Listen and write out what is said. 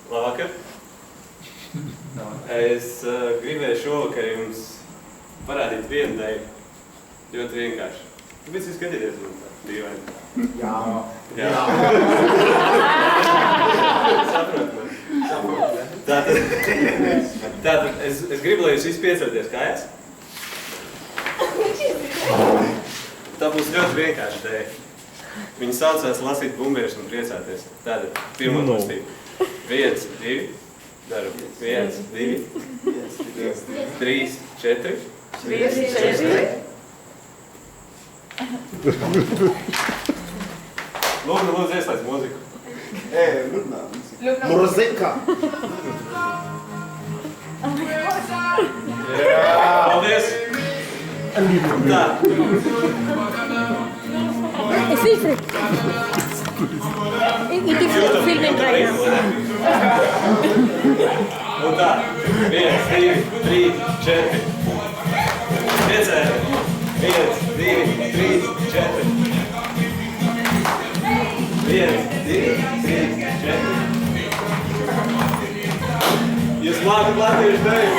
Labvakar. Es gribēju šovakar jums parādīt vienu deju. Ļoti vienkārši. Kāpēc jūs skatīties man tā dīvaini? Jā. Saprot man. Tātad es gribu, lai jūs visi piecelties kājās. Tā būs ļoti vienkārši deja. Viņi saucās lasīt bumbierus un priecāties. Tātad, pirmo lastību. 1, 2, daru. 1, 2, 3, 4. 3, 4. Lūdzu, ieslēdz mūziku. Muzika! Paldies! Tā. Siegfried! Ich filme gleich. Un tā. 1, 2, 3, 4. Piecēri. 1, 2, 3, 4. 1, 2, 3, 4. Jūs mākat latviešu deju.